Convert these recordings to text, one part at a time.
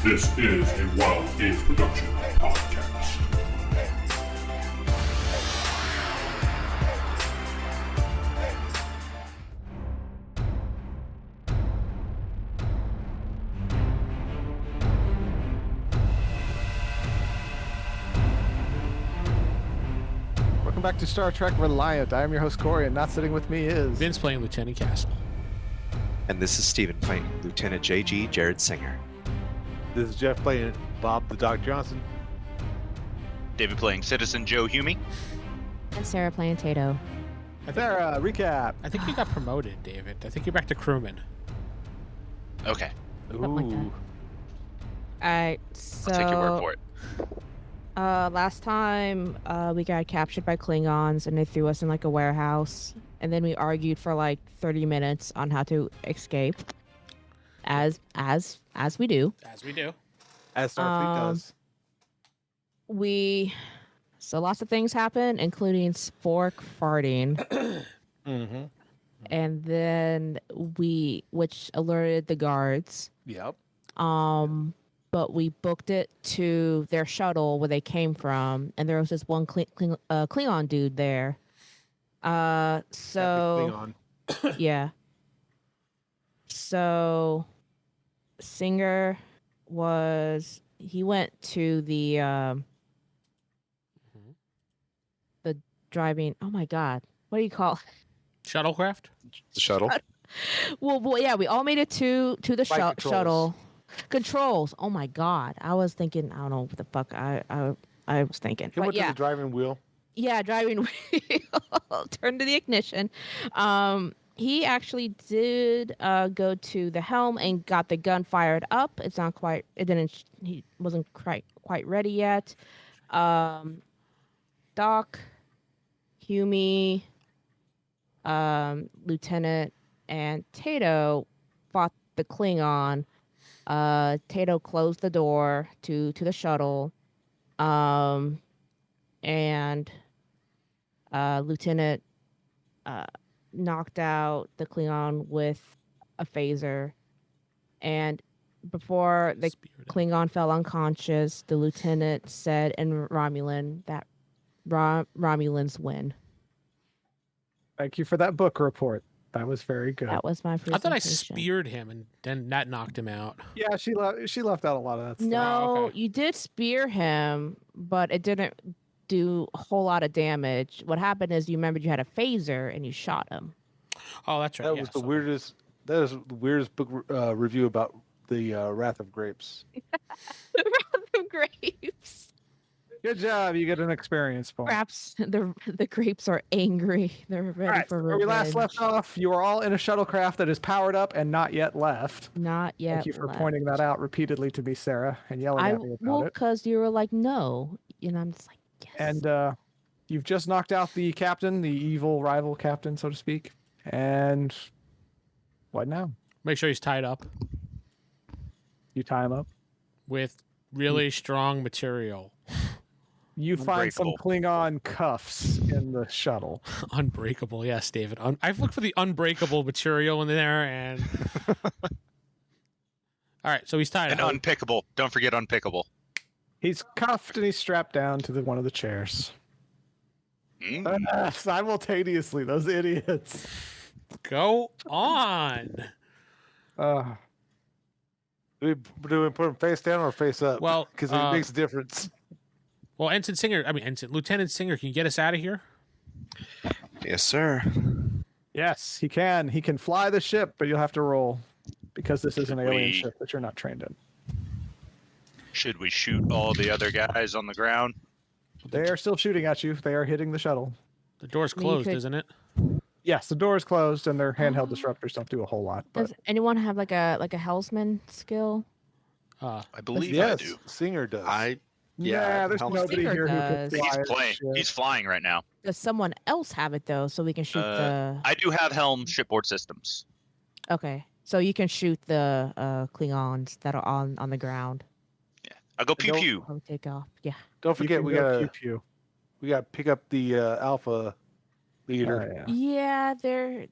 This is a Wild Games Production podcast. Welcome back to Star Trek Reliant. I am your host Corey, and not sitting with me is Vince playing Lieutenant Castle. And this is Steven playing Lieutenant J.G. Jared Singer. This is Jeff playing Bob the Doc Johnson. David playing Citizen Joe Hume. And Sarah playing Tato. Sarah. Recap. I think you got promoted, David. I think you're back to crewman. Okay, Something like that. Alright, so I'll take your word for it. last time we got captured by Klingons and they threw us in like a warehouse, and then we argued for like 30 minutes on how to escape. As we do. As we do. As Starfleet does. So lots of things happen, including Spork farting. Mm-hmm. And then which alerted the guards. Yep. But we booked it to their shuttle where they came from, and there was this one Klingon dude there. So Klingon. yeah. So Singer went to the driving. Oh my God, what do you call it? Shuttlecraft? The shuttle. Well, yeah, we all made it to the Flight controls. shuttle. Controls. Oh my God, I was thinking. I don't know what the fuck I was thinking. He But went yeah, to the driving wheel. yeah, driving wheel. Turn to the ignition. He actually did go to the helm and got the gun fired up. It's not quite. It didn't. He wasn't quite ready yet. Doc, Hume, Lieutenant, and Tato fought the Klingon. Tato closed the door to the shuttle, and Lieutenant knocked out the Klingon with a phaser, and before the Speared him. Klingon fell unconscious, the lieutenant said in Romulan that Romulans win. Thank you for that book report. That was very good. That was my presentation. I thought I speared him and then that knocked him out. Yeah, she left out a lot of that stuff. No, Oh, okay. you did spear him, but it didn't do a whole lot of damage. What happened is you remembered you had a phaser and you shot him. Oh, that's right. That yeah, was the so- weirdest. That is the weirdest book review about the Wrath of Grapes. The grapes. Good job. You get an experience point. Perhaps the grapes are angry. They're ready All right, for where revenge. we last left off, you are all in a shuttlecraft that is powered up and not yet left. Not yet. Thank you for left. pointing that out repeatedly to me, Sarah, and yelling at me about well, it. because you were like, no, and I'm just like, yes. And you've just knocked out the captain, the evil rival captain, so to speak. And what now? Make sure he's tied up You tie him up. with really strong material. You find some Unbreakable. Klingon cuffs in the shuttle. Unbreakable. Yes, David. I've looked for the unbreakable material in there and... All right, so he's tied And up. unpickable. Don't forget unpickable. He's cuffed and he's strapped down to one of the chairs. Mm. Simultaneously, those idiots. Go on. Uh, Do we put him face down or face up? Well, because it makes a difference. Well, Lieutenant Singer, can you get us out of here? Yes, sir. yes, he can. He can fly the ship, but you'll have to roll because this is an Should alien we- ship that you're not trained in. Should we shoot all the other guys on the ground? They are still shooting at you. They are hitting the shuttle. The door's I mean, you closed, could- isn't it? Yes, the door is closed and their handheld Oh. disruptors don't do a whole lot. But Does anyone have like a Hellsman skill? I believe Yes, I do. Singer does. yeah, there's helps. nobody Singer here who does. can fly He's a playing. ship. He's flying right now. Does someone else have it though, so we can shoot the? I do have helm shipboard systems. Okay, so you can shoot the Klingons that are on the ground. I'll go pew Don't- pew. I'll take off. Yeah. Don't You forget can we go gotta pew pew. we gotta pick up the Alpha leader, Oh, yeah. Yeah, the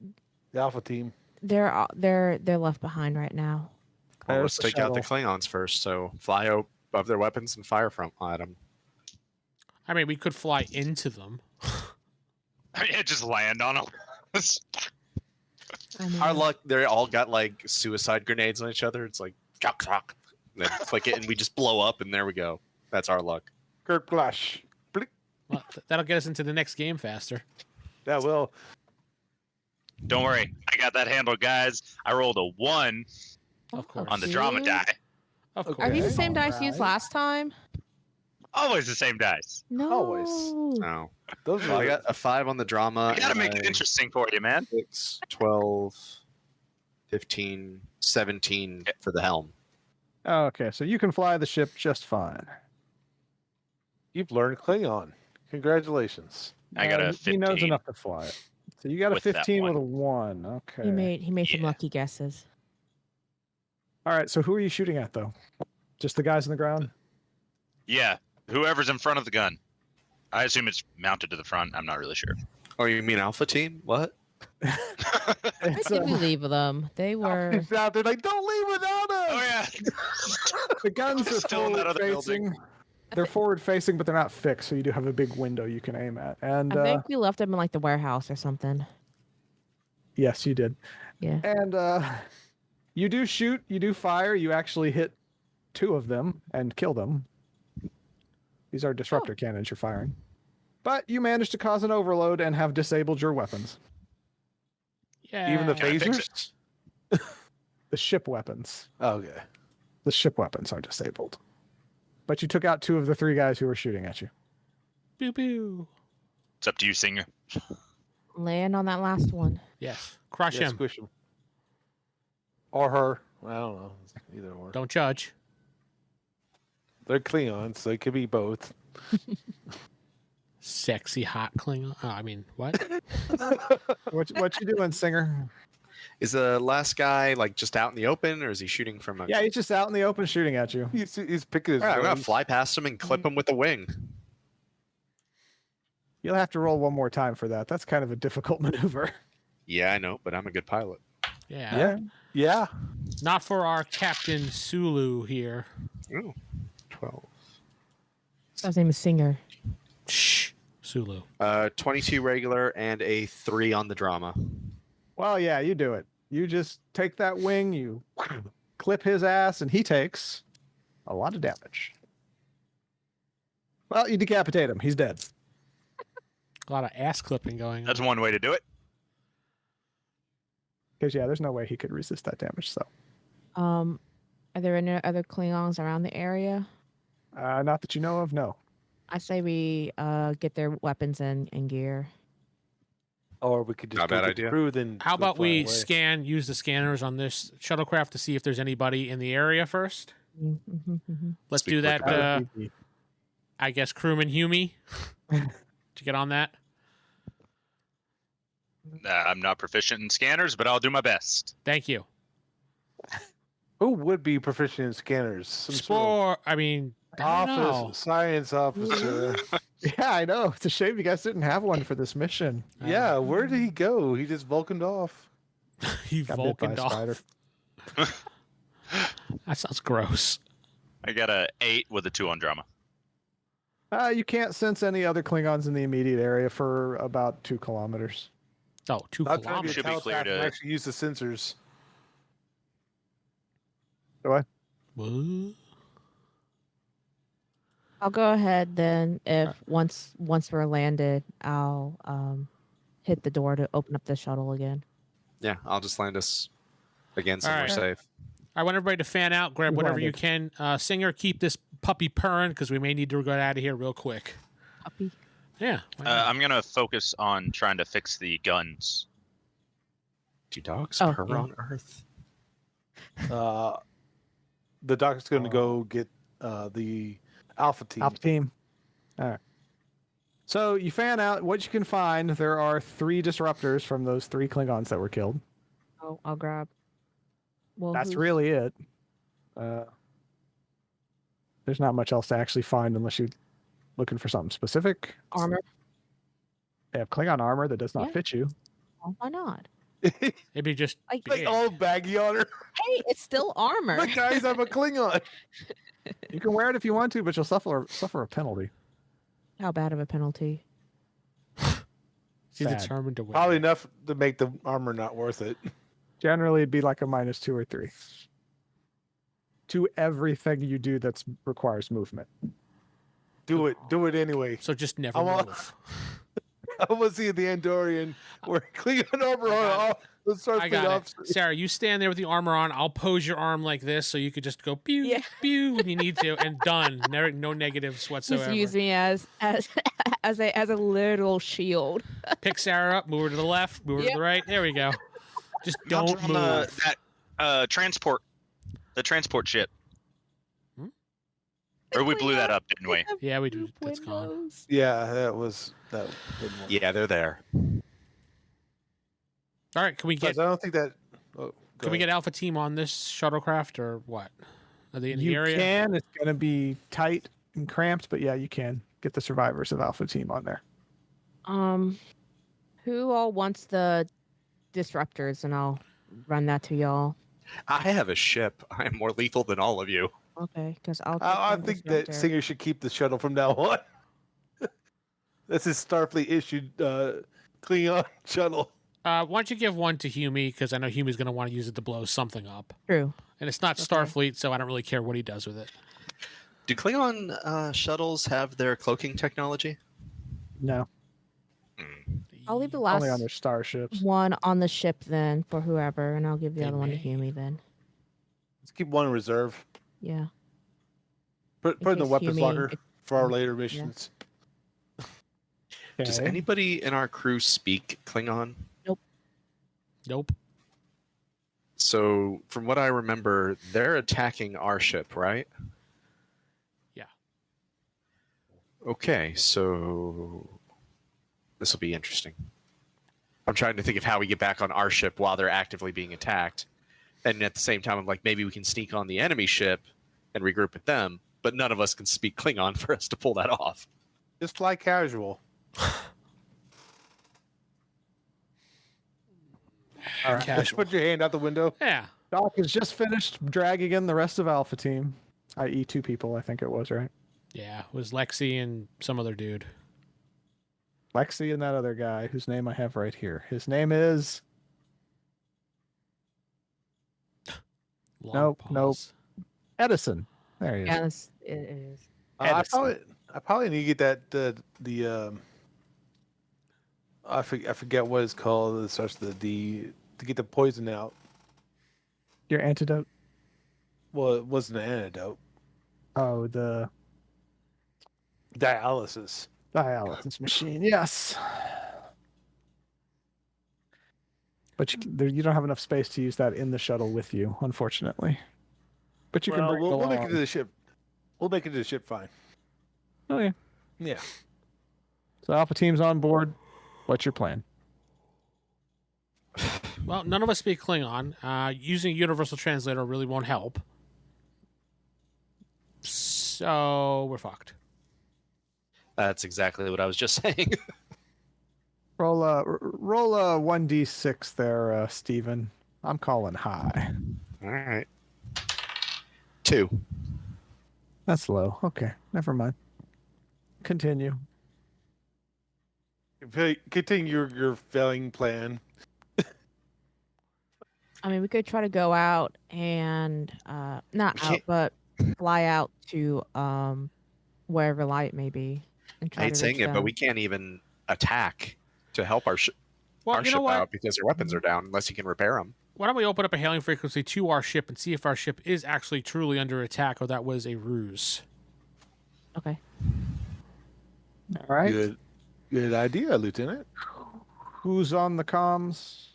Alpha team. they're left behind right now. Well, There's let's the take out the shuttle. Klingons first. So fly above their weapons and fire from at them. I mean, we could fly into them. I mean, just land on them. I mean, Our luck, they all got like suicide grenades on each other. It's like cock cock. Then click it and we just blow up and there we go. That's our luck. Kurt Flash. Blick. Well, that'll get us into the next game faster. Yeah, well, Don't worry, I got that handled, guys. I rolled a 1 Of course. on the drama Really? die. Of course. Are these the Okay. same dice used last time? Always the same dice. No. Always. No. those Well, I are got a 5 on the drama. I gotta and make it interesting for you, man. 6, 12, 15, 17 for the helm. Okay, so you can fly the ship just fine. you've learned Klingon. Congratulations. I got a He knows 15. enough to fly it. So you got a With that 15 with one. a 1. Okay. He made some Yeah. lucky guesses. All right, so who are you shooting at, though? Just the guys on the ground? Yeah, whoever's in front of the gun. I assume it's mounted to the front. I'm not really sure. Oh, you mean Alpha Team? What? Why It's, did we leave them? They were. He's out there like, don't leave without us. Oh yeah. the guns are Still in that forward other facing. They're forward facing, but they're not fixed, so you do have a big window you can aim at. And I think we left them in like the warehouse or something. yes, you did. Yeah. And you do shoot, you do fire, you actually hit 2 of them and kill them. These are disruptor cannons you're firing. But you managed to cause an overload and have disabled your weapons. Yeah. Even the Can I fix phasers? The ship weapons. Okay. The ship weapons are disabled. But you took out 2 of the 3 guys who were shooting at you. Pew pew. It's up to you, Singer. Land on that last one. Yes. Crush Yeah, him. squish him. Or her. I don't know. Either or. Don't judge. They're Klingons, so it could be both. Sexy hot Klingon. Oh, I mean, what? What you doing, Singer? Is the last guy like just out in the open, or is he shooting from a? Yeah, he's just out in the open shooting at you. He's picking his All right, I'm gonna nose. fly past him and clip him with the wing. You'll have to roll one more time for that. That's kind of a difficult maneuver. Yeah, I know, but I'm a good pilot. Yeah. Yeah. Yeah. Not for our Captain Sulu here. Ooh, 12. His name is Singer. Shh. Sulu. 22 regular and a 3 on the drama. Well, yeah, you do it. You just take that wing, you clip his ass, and he takes a lot of damage. Well, you decapitate him. He's dead. A lot of ass clipping going on. That's one way to do it. Because, yeah, there's no way he could resist that damage. So, Are there any other Klingons around the area? not that you know of, no. I say we get their weapons and gear. Or we could just Not a go bad get idea. the crew, then How go about fly we away. use the scanners on this shuttlecraft to see if there's anybody in the area first? Mm-hmm. Let's Speak do that. quick about That would be- I guess crewman Hume. Did you get on that? I'm not proficient in scanners, but I'll do my best. Thank you. Who would be proficient in scanners? Some sort Spore. I mean, of I don't know. office, science officer. Yeah, I know. It's a shame you guys didn't have one for this mission. Yeah, where did he go? He just Vulcaned off. He Got bit by a Vulcaned spider. off. That sounds gross. I got a 8 with a 2 on drama. You can't sense any other Klingons in the immediate area for about 2 kilometers. Oh, 2 Not trying to be kilometers. a Should be clear telepath and to- actually use the sensors. What? I'll go ahead then. If once we're landed, I'll hit the door to open up the shuttle again. Yeah, I'll just land us again somewhere Alright. safe. I want everybody to fan out, grab You whatever you landed. can. Singer, keep this puppy purring because we may need to get out of here real quick. Puppy. Yeah. why not? I'm gonna focus on trying to fix the guns. Do dogs Oh, purr yeah. on Earth? The doctor's going to go get the Alpha team. Alpha team. All right. So you fan out what you can find. There are 3 disruptors from those 3 Klingons that were killed. I'll grab. Well, That's who's- really it. There's not much else to actually find unless you're looking for something specific. armor. They have Klingon armor that does not Yeah. fit you. Well, why not? It'd be just Like- big. Like all baggy on her. Hey, it's still armor. Look, guys, I'm a Klingon. You can wear it if you want to, but you'll suffer a penalty. How bad of a penalty? She's bad. determined to win. Probably enough to make the armor not worth it. Generally, it'd be like a -2 or 3 to everything you do that requires movement. Do it anyway. So just never I want- move. I want to see the Andorian wearing Klingon armor on all the I Starfleet got it. officers. Sarah, you stand there with the armor on. I'll pose your arm like this so you could just go pew, Yeah. pew when you need to, and done. No negatives whatsoever. Just use me as a literal shield. Pick Sarah up, move her to the left, move her to Yep. the right. There we go. Just Mount don't her move. on that transport ship. Hmm? Or we blew that up, didn't we? Yeah, we do. That's gone. Windows. Yeah, that didn't work. Yeah, they're there. All right, can we get Besides, I don't think that. Oh, go can we ahead. get Alpha Team on this shuttlecraft or what? Are they in the You area? can. It's going to be tight and cramped, but yeah, you can get the survivors of Alpha Team on there. Who all wants the disruptors, and I'll run that to y'all. I have a ship. I am more lethal than all of you. Okay, because I'll. I take the think that disruptor. Singer should keep the shuttle from now on. That's his Starfleet issued Klingon shuttle. Why don't you give one to Hume, because I know Hume's going to want to use it to blow something up. True. And it's not Okay. Starfleet, so I don't really care what he does with it. Do Klingon shuttles have their cloaking technology? No, I'll leave the only on last their starships. one on the ship then for whoever, and I'll give the They other one to may. Hume then. Let's keep one in reserve. Yeah. Put in the case weapons Hume locker gets- for our later missions. Does Okay. anybody in our crew speak Klingon? Nope. So, from what I remember, they're attacking our ship, right? Yeah. Okay, so this will be interesting. I'm trying to think of how we get back on our ship while they're actively being attacked. And at the same time, I'm like, maybe we can sneak on the enemy ship and regroup with them, but none of us can speak Klingon for us to pull that off. Just fly casual. All right. Just put your hand out the window. Yeah. Doc has just finished dragging in the rest of Alpha Team, i.e., 2 people. I think it was right. Yeah. It was Lexi and some other dude. Lexi and that other guy whose name I have right here. His name is Long Nope. pause. Edison. There he is. Yes, it is. I probably need to get that I forget what it's called. It starts with the D to get the poison out. Your antidote. Well, it wasn't an antidote. Oh, the Dialysis. dialysis machine. Yes. But you don't have enough space to use that in the shuttle with you, unfortunately. But you can bring it we'll make it along. to the ship. We'll make it to the ship fine. Oh yeah. Yeah. So Alpha Team's on board. What's your plan? Well, none of us speak Klingon. Using a universal translator really won't help. So we're fucked. That's exactly what I was just saying. Roll a 1d6 there, Steven. I'm calling high. All right. 2. That's low. Okay, never mind. Continue. Continue your failing plan. I mean, we could try to go out and not We out, can't- but fly out to wherever Reliant may be. And I try hate to saying reach it, but them. we can't even attack to help our Well, our you ship know what? out because their weapons are down unless you can repair them. Why don't we open up a hailing frequency to our ship and see if our ship is actually truly under attack or that was a ruse? Okay. All right. Good idea, Lieutenant. Who's on the comms?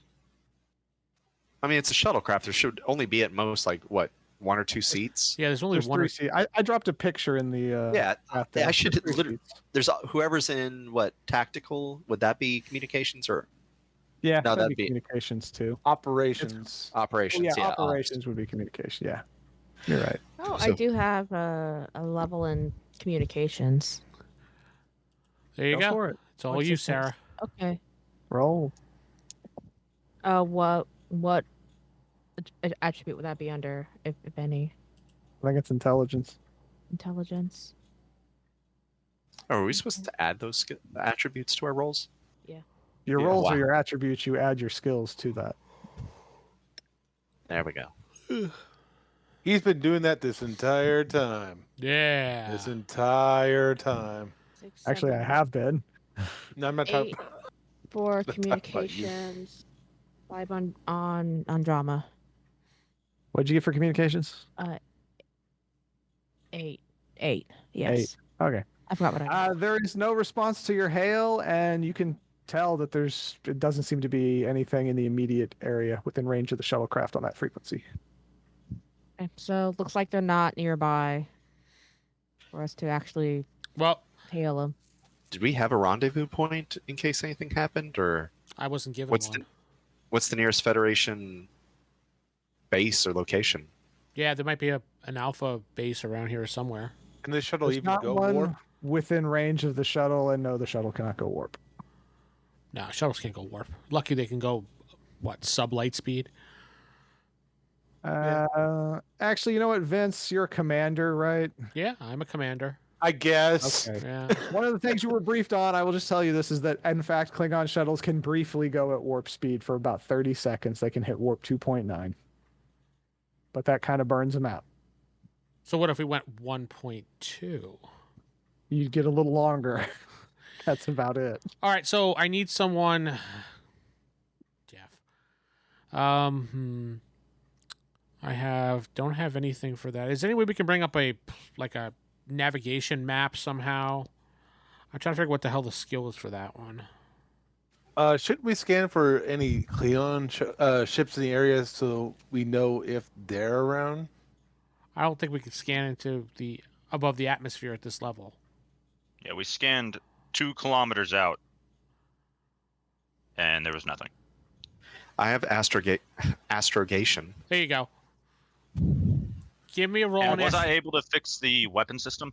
I mean, it's a shuttlecraft. There should only be at most like what 1 or 2 seats. Yeah, there's only There's one. 3 seats. I dropped a picture in the Yeah, chat there. I should There's 3 literally. seats. There's whoever's in what tactical. Would that be communications or Yeah, No, that'd that'd be be- communications too. Operations. Oh, operations? yeah, Yeah, operations would be communication. Yeah, you're right. Oh, I So- do have a level in communications. There you go. For it. It's all What's you, your sense? Sarah. Okay. Roll. What attribute would that be under, if any? I think it's intelligence. Intelligence. Oh, are we supposed to add those attributes to our rolls? Your Yeah. rolls Wow. are your attributes. You add your skills to that. There we go. He's been doing that this entire time. Yeah. This entire time. 6, Actually, I 7, have been. No, I'm not talking. 8 for Not talking about you. communications. 5 on drama. What'd you get for communications? 8. Yes. Okay. I forgot what I. There is no response to your hail, and you can tell that it doesn't seem to be anything in the immediate area within range of the shuttlecraft on that frequency. Okay, so looks like they're not nearby for us to actually Well, hail them. Did we have a rendezvous point in case anything happened, or I wasn't given what's one. what's the nearest Federation base or location? Yeah, there might be an alpha base around here somewhere. Can the shuttle There's even not go one warp? within range of the shuttle, and no, the shuttle cannot go warp. No, shuttles can't go warp. Lucky they can go, sub light speed? Actually, you know what, Vince? You're a commander, right? Yeah, I'm a commander. I guess. Okay. Yeah. One of the things you were briefed on, I will just tell you this, is that, in fact, Klingon shuttles can briefly go at warp speed for about 30 seconds. They can hit warp 2.9. But that kind of burns them out. So what if we went 1.2? You get a little longer. That's about it. All right, so I need someone. Jeff. I don't have anything for that. Is there any way we can bring up a navigation map somehow? I'm trying to figure what the hell the skill is for that one. Shouldn't we scan for any Klingon ships in the area so we know if they're around? I don't think we can scan into above the atmosphere at this level. Yeah, we scanned 2 kilometers out, and there was nothing. I have astrogation. There you go. Give me a roll. And on was it. I able to fix the weapon system?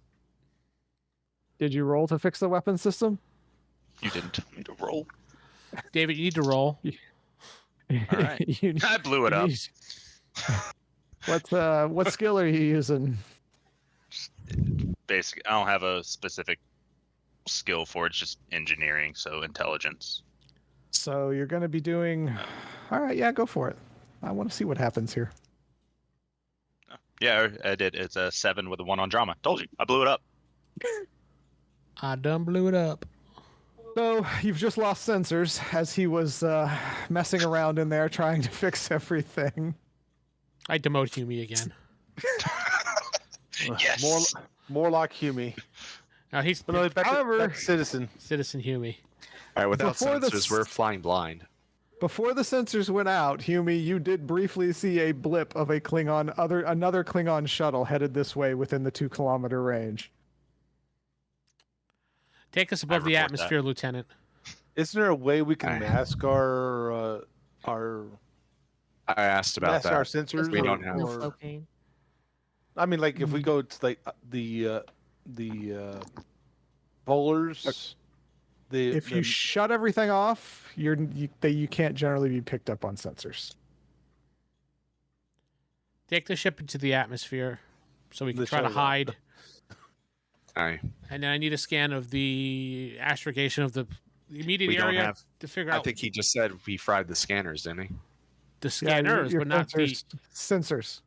Did you roll to fix the weapon system? You didn't tell me to roll. David, you need to roll. All right. You- I blew it up. what skill are you using? Basically, I don't have a specific skill for it. It's just engineering, so intelligence. So you're going to be doing... All right, yeah, go for it. I want to see what happens here. Yeah, I did. It's a 7 with a 1 on drama. Told you, I blew it up. I done blew it up. So you've just lost sensors as he was messing around in there trying to fix everything. I demote Hume again. Yes. More like Hume. No, he's But no, back However- to Citizen. Citizen Hume. All right, without Before the sensors, we're flying blind. Before the sensors went out, Hume, you did briefly see a blip of another Klingon shuttle headed this way within the 2-kilometer range. Take us above the report atmosphere, Lieutenant. Isn't there a way we can Aye. mask our I asked about mask our that. sensors? We or- don't have- No or- propane. I mean, like if we go to like the polars, If you shut everything off, you can't generally be picked up on sensors. Take the ship into the atmosphere so we can The try to shuttle. hide. Aye. And then I need a scan of the astrogation of the immediate We don't area have- to figure I out think he just said we fried the scanners, didn't he? the scanners, your but not sensors.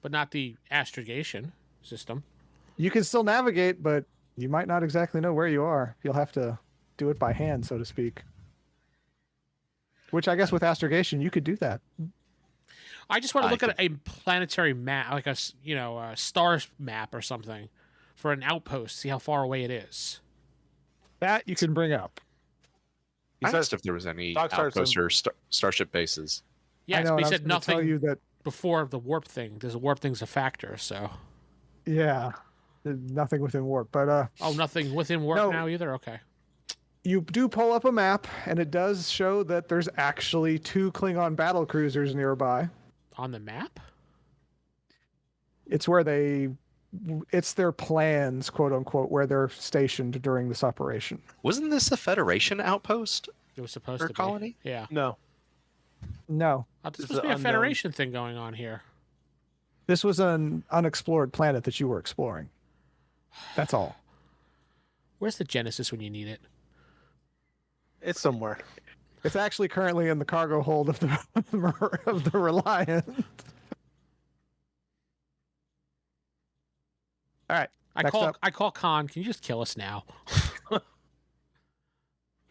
but not the astrogation system. You can still navigate, but you might not exactly know where you are. You'll have to do it by hand, so to speak. Which I guess with astrogation, you could do that. I just want to I look at a planetary map, like a star map or something, for an outpost. See how far away it is. That you can bring up. I He said- asked if there was any Doc Stars outposts or starship bases. Yes, I know, but and he I was said gonna tell nothing you that. before the warp thing. There's a warp thing's a factor, so Yeah, nothing within warp, but nothing within warp No. now either. Okay. you do pull up a map, and it does show that there's actually 2 Klingon battle cruisers nearby. On the map? It's it's their plans, quote unquote, where they're stationed during this operation. Wasn't this a Federation outpost It was supposed or to colony? be. Yeah. no, No, There's This supposed to is be a unknown. Federation thing going on here. this was an unexplored planet that you were exploring. That's all. Where's the Genesis when you need it? It's somewhere. It's actually currently in the cargo hold of the of the Reliant. All right. Next up. I call Khan. Can you just kill us now?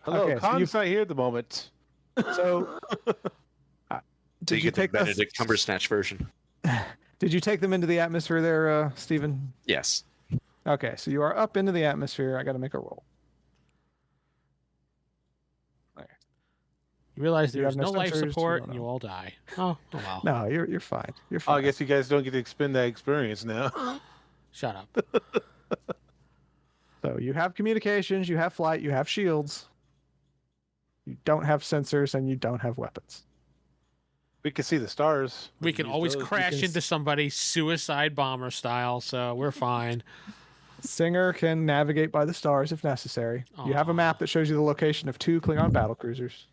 Hello, Okay, so Khan's not here at the moment. So, So did you you get the take this? Benedict Cumbersnatch version. Did you take them into the atmosphere there, Stephen? Yes. Okay, so you are up into the atmosphere. I got to make a roll. You realize You have there's no no life sensors, you support don't and you know. all die. Oh well. No, you're fine. You're Oh, fine. I guess you guys don't get to expend that experience now. Shut up. So you have communications, you have flight, you have shields. You don't have sensors, and you don't have weapons. We can see the stars. We can use always those. crash can into somebody suicide bomber style, so we're fine. Singer can navigate by the stars if necessary. You have a map that shows you the location of 2 Klingon battlecruisers.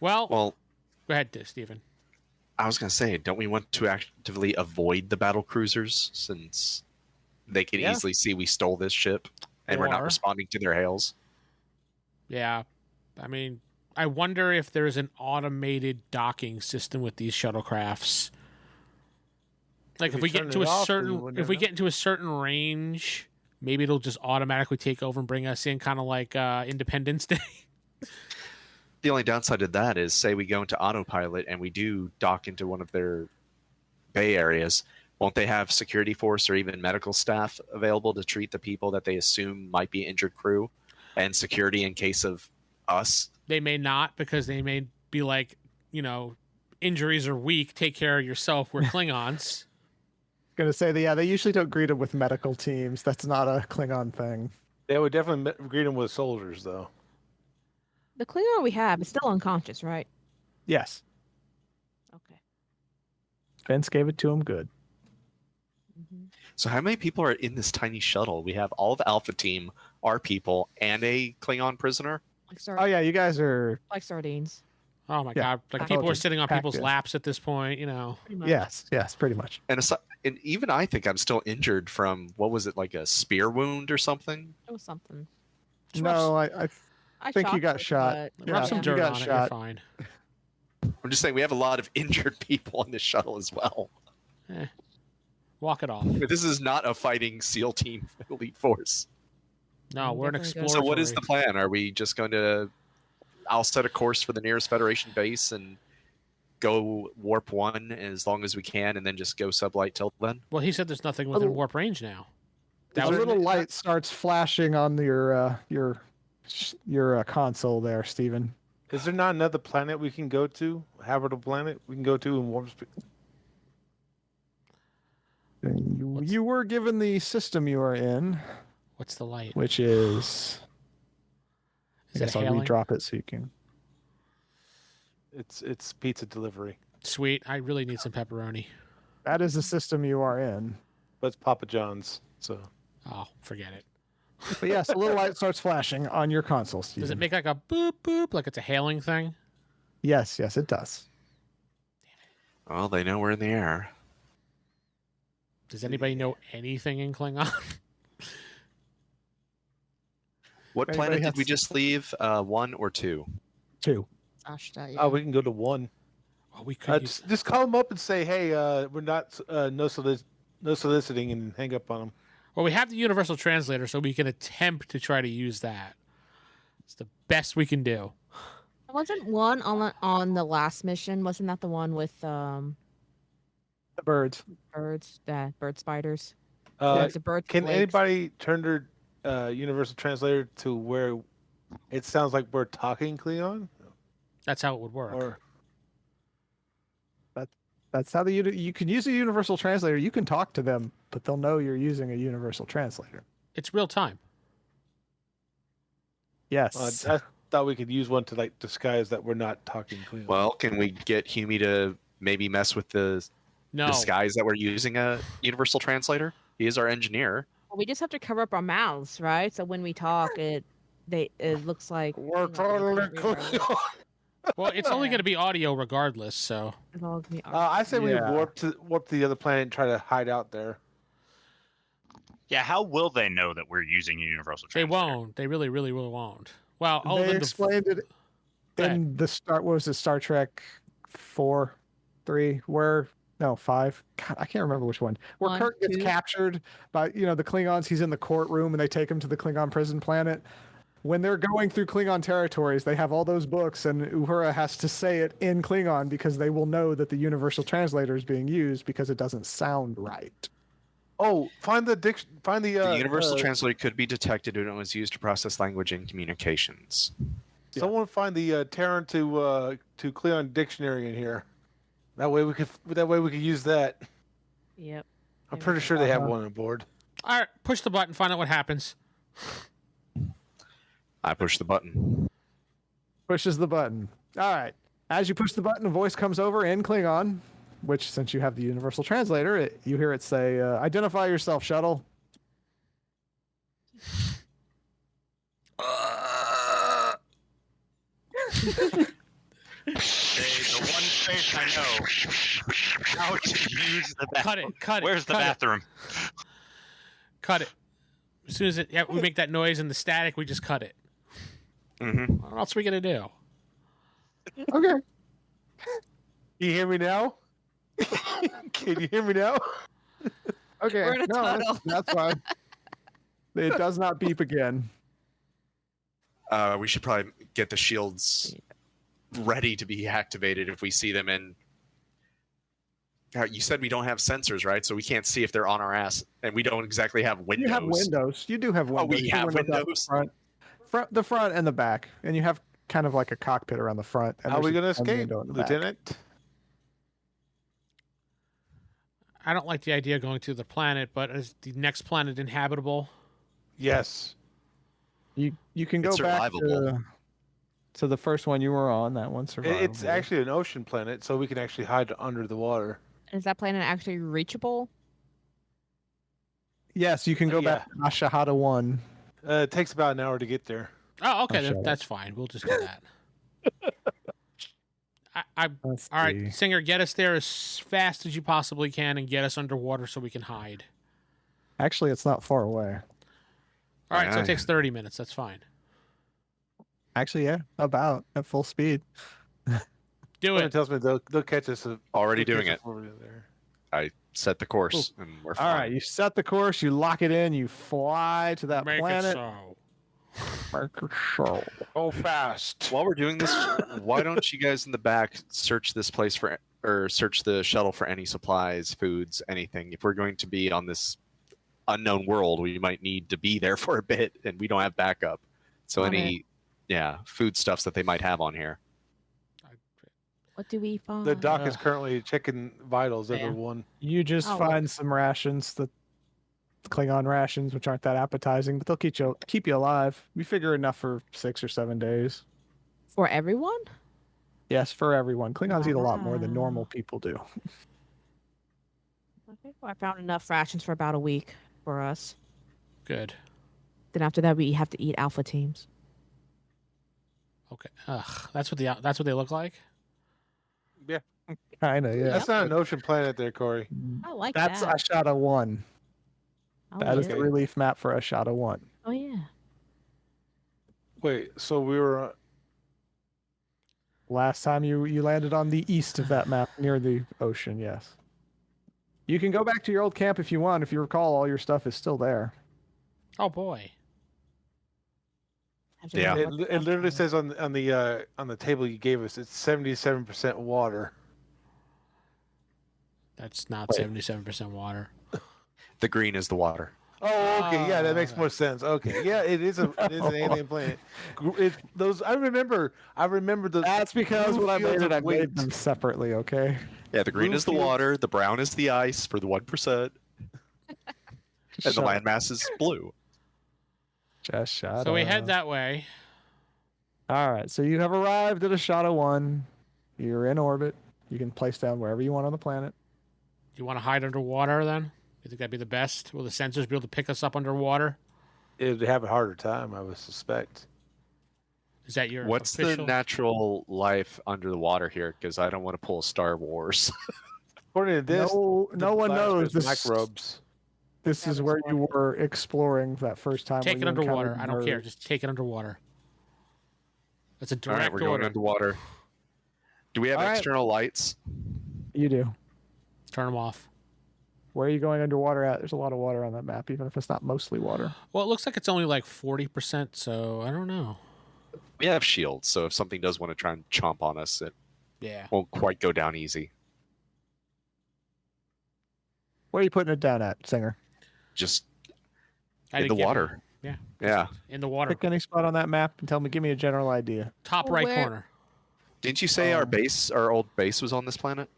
Well, Well, go ahead, Stephen. I was going to say, don't we want to actively avoid the battle cruisers since they can Yeah. easily see we stole this ship and we're not Or- responding to their hails? Yeah, I mean, I wonder if there's an automated docking system with these shuttlecrafts. Like If if you we turn get to it a off, then certain, you wouldn't if we know. get into a certain range, maybe it'll just automatically take over and bring us in, kind of like Independence Day. The only downside of that is, say we go into autopilot and we do dock into one of their bay areas, won't they have security force or even medical staff available to treat the people that they assume might be injured crew and security in case of us? They may not, because they may be like, injuries are weak. Take care of yourself. We're Klingons. Gonna say that, yeah, they usually don't greet them with medical teams. That's not a Klingon thing. They would definitely greet them with soldiers, though. The Klingon we have is still unconscious, right? Yes, Okay. Vince gave it to him good. Mhm. So how many people are in this tiny shuttle? We have all of Alpha Team, our people, and a Klingon prisoner? Oh yeah, you guys are. Like sardines. Oh my Yeah, god! Like packed people are in. sitting on Packed people's in. laps at this point. Pretty much. Yes, pretty much. And even I think I'm still injured from, what was it, like a spear wound or something? It was something. No, I I think you shocked got her, shot. but- Yeah, Rub some you dirt got on it. shot. You're fine. I'm just saying we have a lot of injured people on this shuttle as well. Walk it off. This is not a fighting SEAL team elite force. No, we're an Definitely explorer. So what is the plan? Are we just going to... I'll set a course for the nearest Federation base and go warp 1 as long as we can and then just go sublight till then? Well, he said there's nothing within Little- warp range now. A That was little light starts flashing on your console there, Stephen. Is there not another planet we can go to? Habitable planet we can go to in warp speed? You were given the system you are in, what's the light? which is. I Is it guess I'll hailing? redrop it so you can. It's pizza delivery, Sweet. I really need some pepperoni. That is the system you are in. but it's Papa John's. So Oh, forget it. But yes, a little light starts flashing on your console, Stephen. Does it make like a boop boop, like it's a hailing thing? Yes, it does. Well, they know we're in the air. Does anybody know anything in Klingon? What Anybody planet has- did we just leave? 1 or 2? 2. Ashta, yeah. oh, we can go to 1. Oh, we could. Use... Just call them up and say, hey, we're not no soliciting, and hang up on them. Well, we have the universal translator, so we can attempt to try to use that. It's the best we can do. Wasn't one on the last mission? Wasn't that the one with The birds. birds? Bird spiders. Uh, The birds. with Can legs? anybody turn their universal translator to where it sounds like we're talking Klingon? That's how it would work. Or That's how you can use a universal translator. You can talk to them, but they'll know you're using a universal translator. It's real time. Yes. I thought we could use one to like disguise that we're not talking Klingon. Well, can we get Humi to maybe mess with the No. disguise that we're using a universal translator? He is our engineer. Well, we just have to cover up our mouths, right? So when we talk, it looks like We're totally Klingon. Well, it's only going to be audio regardless, so. It's all gonna be I say we Yeah. warp to the other planet and try to hide out there. Yeah, how will they know that we're using a universal They translator? won't. They really, really, really won't. Well, other They than explained it Go ahead. in the What was it, Star Trek 4, 3, where no 5. God, I can't remember which one. Where 1, Kirk gets 2. captured by the Klingons. He's in the courtroom and they take him to the Klingon prison planet. When they're going through Klingon territories, they have all those books, and Uhura has to say it in Klingon because they will know that the universal translator is being used because it doesn't sound right. Oh, find the The universal translator could be detected when it was used to process language and communications. Someone find the Terran to Klingon dictionary in here. That way we could use that. Yep. I'm pretty sure they have one on board. All right, push the button, find out what happens. I push the button. Pushes the button. All right. As you push the button, a voice comes over in Klingon, which, since you have the universal translator, you hear it say, "Identify yourself, shuttle." Okay, the one space I know how to use the bathroom. Cut it. Where's the cut it, bathroom? Cut it. As soon as we make that noise and the static, we just cut it. Mm-hmm. What else are we going to do? Okay. You hear me now? Can you hear me now? Okay. We're in a No, tunnel. that's fine. It does not beep again. We should probably get the shields ready to be activated if we see them. And you said we don't have sensors, right? So we can't see if they're on our ass, and we don't exactly have windows. You have windows. You do have windows. we You have have out the windows? the front and the back, and you have kind of like a cockpit around the front. And How are we there's going to a escape, window in the back. Lieutenant? I don't like the idea of going to the planet, but is the next planet inhabitable? Yes. You can go It's back survivable. to the first one you were on. That one's survivable. It's actually an ocean planet, so we can actually hide under the water. Is that planet actually reachable? Yes, you can go back to Ashahada 1. It takes about an hour to get there. Oh, okay, shut up. that's fine. We'll just do that. Let's All right, see. Singer, get us there as fast as you possibly can and get us underwater so we can hide. Actually, it's not far away. All right, so Aye. it takes 30 minutes. That's fine. Actually, yeah, about at full speed. Do It it. tells me they'll catch us. Already they'll doing catch it. us over there. I set the course, and we're All fine. right, you set the course, you lock it in, you fly to that Make planet. it so. Make it so. Go fast. While we're doing this, why don't you guys in the back search this place or search the shuttle for any supplies, foods, anything? If we're going to be on this unknown world, we might need to be there for a bit, and we don't have backup. So On any, food stuffs that they might have on here. What do we find? The doc is currently checking vitals, Yeah. everyone. You just Oh. find some rations, the Klingon rations, which aren't that appetizing, but they'll keep you alive. We figure enough for 6 or 7 days. For everyone? Yes, for everyone. Klingons eat a lot more than Wow. normal people do. Okay. Well, I found enough rations for about a week for us. Good. Then after that, we have to eat alpha teams. Okay. Ugh, that's what they look like. Kinda, yeah. That's not an ocean planet there, Corey. I like That's that. Ashada 1. Oh, That is yeah. the relief map for Ashada 1. Oh, yeah. Wait, so we were. Last time you landed on the east of that map near the ocean, yes. You can go back to your old camp if you want. If you recall, all your stuff is still there. Oh boy. I have to Yeah. remember It what literally the- says on the table you gave us, it's 77% water. That's not 77% water. The green is the water. Oh, okay, yeah, that makes more sense. Okay, yeah, it is an alien planet. I remember those. That's because blue when I made fields it, of I made wheat. them separately, okay? Yeah, the green Blue is the fields. water, the brown is the ice for the 1%, and the Shut up. landmass is blue. Just shut So we up. head that way. All right, so you have arrived at Ashada 1. You're in orbit. You can place down wherever you want on the planet. Do you want to hide underwater then? You think that'd be the best? Will the sensors be able to pick us up underwater? It'd have a harder time, I would suspect. Is that your What's official? the natural life under the water here? Because I don't want to pull Star Wars. According to this, no the one knows there's this. microbes. This is where you were exploring that first time. Take it when you underwater. encountered I don't care. nerds. Just take it underwater. That's a All right, direct we're going order. underwater. Do we have All right. external lights? You do. Turn them off. Where are you going underwater at? There's a lot of water on that map, even if it's not mostly water. Well, it looks like it's only like 40%, so I don't know. We have shields, so if something does want to try and chomp on us, it Yeah. won't quite go down easy. Where are you putting it down at, Singer? Just I in the didn't give water. you- Yeah. Yeah. In the water. Pick any spot on that map and give me a general idea. Top right Where- corner. Didn't you say our old base was on this planet?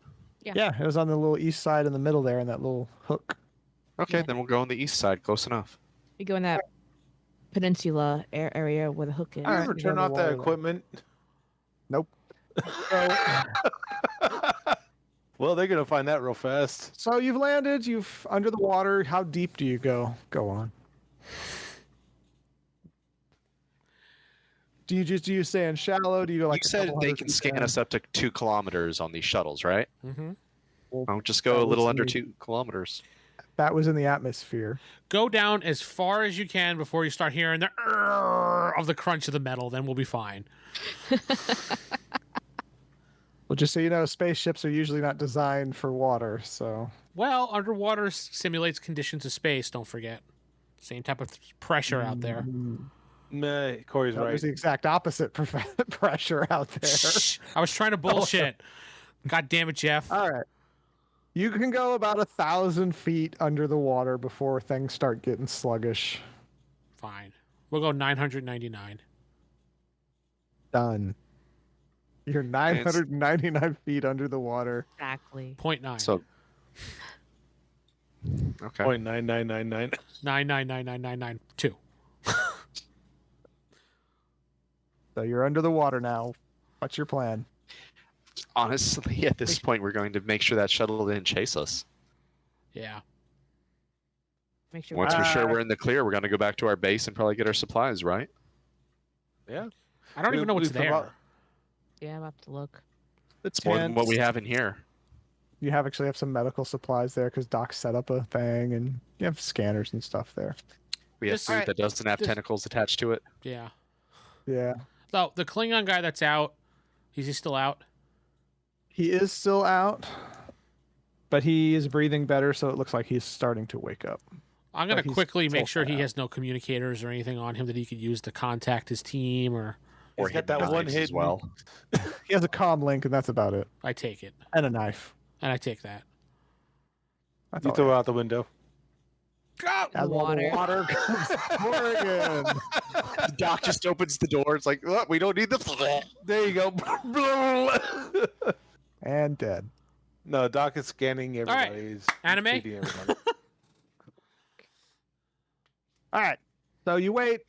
Yeah, it was on the little east side in the middle there in that little hook. Okay, Yeah. then we'll go on the east side. Close enough. We go in that peninsula area where the hook is. You All right, ever you turn go off that underwater then. equipment? Nope. Well, they're gonna find that real fast. So you've landed. You've under the water. How deep do you go? Go on. Do you stay in shallow? Do you go like you a said couple they hundred can feet scan down? us up to 2 kilometers on these shuttles, right? Mm-hmm. I'll just go That a little was under the- 2 kilometers. That was in the atmosphere. Go down as far as you can before you start hearing the of the crunch of the metal. Then we'll be fine. Well, just so you know, spaceships are usually not designed for water. So Well, underwater simulates conditions of space. Don't forget. Same type of pressure out there. Meh, Corey's right. there's the exact opposite pressure out there. Shh. I was trying to bullshit. God damn it, Jeff. All right. You can go about 1,000 feet under the water before things start getting sluggish. Fine. We'll go 999. Done. You're 999 feet under the water. Exactly. 0.9. So okay. 0.9999. 9999992. So you're under the water now. What's your plan? Honestly, at this point, we're going to make sure that shuttle didn't chase us. Yeah. Make sure. Once we're sure Uh, we're in the clear, we're going to go back to our base and probably get our supplies, right? Yeah. I don't even know what's there. Yeah, I'm about to look. It's more than what we have in here. You actually have some medical supplies there because Doc set up a thing, and you have scanners and stuff there. We have Just- food Alright. that doesn't have Just- tentacles attached to it. Yeah. Yeah, So the Klingon guy that's out, is he still out? he is still out, but he is breathing better, so it looks like he's starting to wake up. I'm going But to he's quickly still make sure he out. has no communicators or anything on him that he could use to contact his team, or Or He's got hidden that one knives as hidden- well. He has a comm link, and that's about it, I take it. and a knife. And I take that. That's You all throw I it out the window. As all the Water. water comes pouring in. The doc just opens the door. It's like, oh, we don't need the. There you go. And dead. No, Doc is scanning right. everybody. He's Anime? cheating everybody. All right. So you wait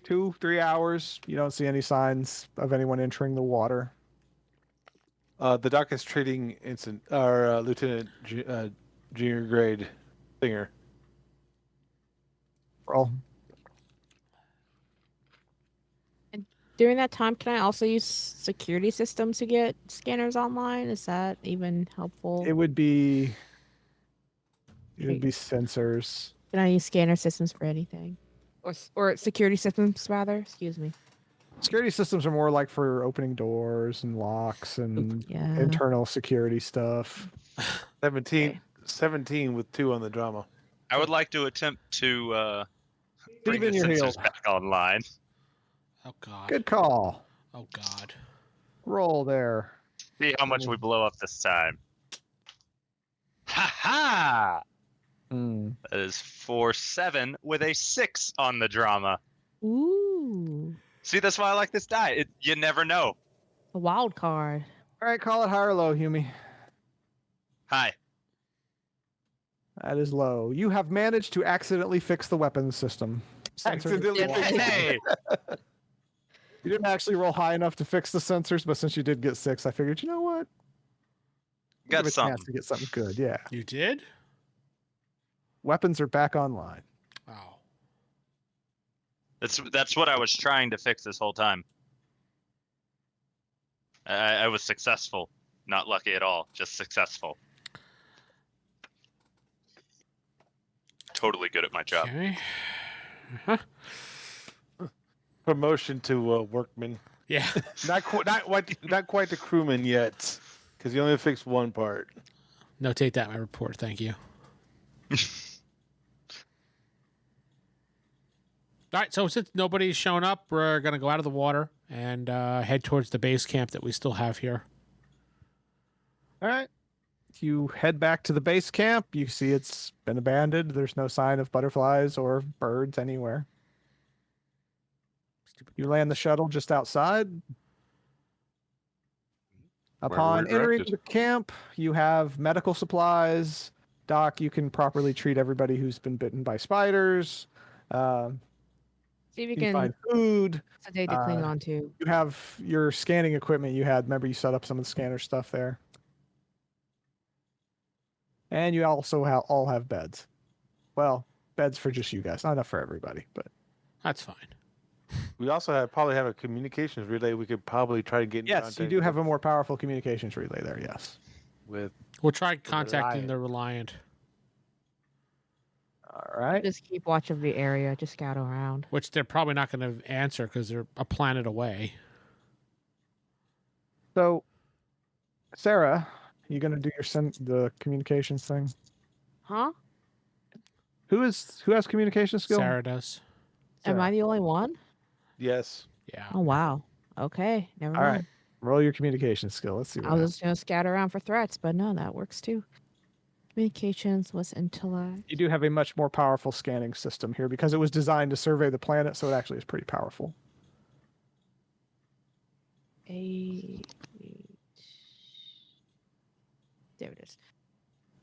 2-3 hours. You don't see any signs of anyone entering the water. The Doc is treating Lieutenant Junior Grade Singer. Roll. During that time, can I also use security systems to get scanners online? Is that even helpful? It would be sensors. Can I use scanner systems for anything? Or security systems, rather? Excuse me. Security systems are more like for opening doors and locks and Yeah. internal security stuff. 17 with 2 on the drama. I would like to attempt to bring Leave the in your sensors heels. back online. Oh, God. Good call. Oh, God. Roll there. See how much we blow up this time. Ha ha! Hmm. That is 4-7 with a 6 on the drama. Ooh. See, that's why I like this die. You never know. A wild card. All right, call it high or low, Humi. Hi. That is low. You have managed to accidentally fix the weapons system. Sensors- Accidentally. Hey! You didn't actually roll high enough to fix the sensors, but since you did get 6, I figured, you know what? Got Give a something. chance to get something good. Yeah. You did? Weapons are back online. Oh. That's what I was trying to fix this whole time. I was successful. Not lucky at all. Just successful. Totally good at my job. Okay. Promotion to workman. Yeah. Not quite the crewman yet, because you only fixed one part. Notate that in my report. Thank you. All right, so since nobody's shown up, we're going to go out of the water and head towards the base camp that we still have here. All right. You head back to the base camp. You see it's been abandoned. There's no sign of butterflies or birds anywhere. You land the shuttle just outside. Upon we're entering directed. the camp, you have medical supplies. Doc, you can properly treat everybody who's been bitten by spiders. See if you You can find food. sedate the Klingon too. You have your scanning equipment you had. Remember, you set up some of the scanner stuff there. And you also all have beds. Well, beds for just you guys. Not enough for everybody, but That's fine. We also probably have a communications relay. We could probably try to get in yes, contact you do have a more powerful communications relay there. Yes. with. We'll try contacting Reliant. the Reliant, All right. Just keep watch of the area. Just scout around. which they're probably not going to answer because they're a planet away. So, Sarah, you gonna do the communications thing? Huh? Who has communication skill? Sarah does. Am Sarah. I the only one? Yes. Yeah. Oh wow. Okay. Never All mind. right. Roll your communication skill. Let's see what I was just gonna scout around for threats, but no, that works too. Communications was intellect. You do have a much more powerful scanning system here because it was designed to survey the planet, so it actually is pretty powerful. 8. There it is.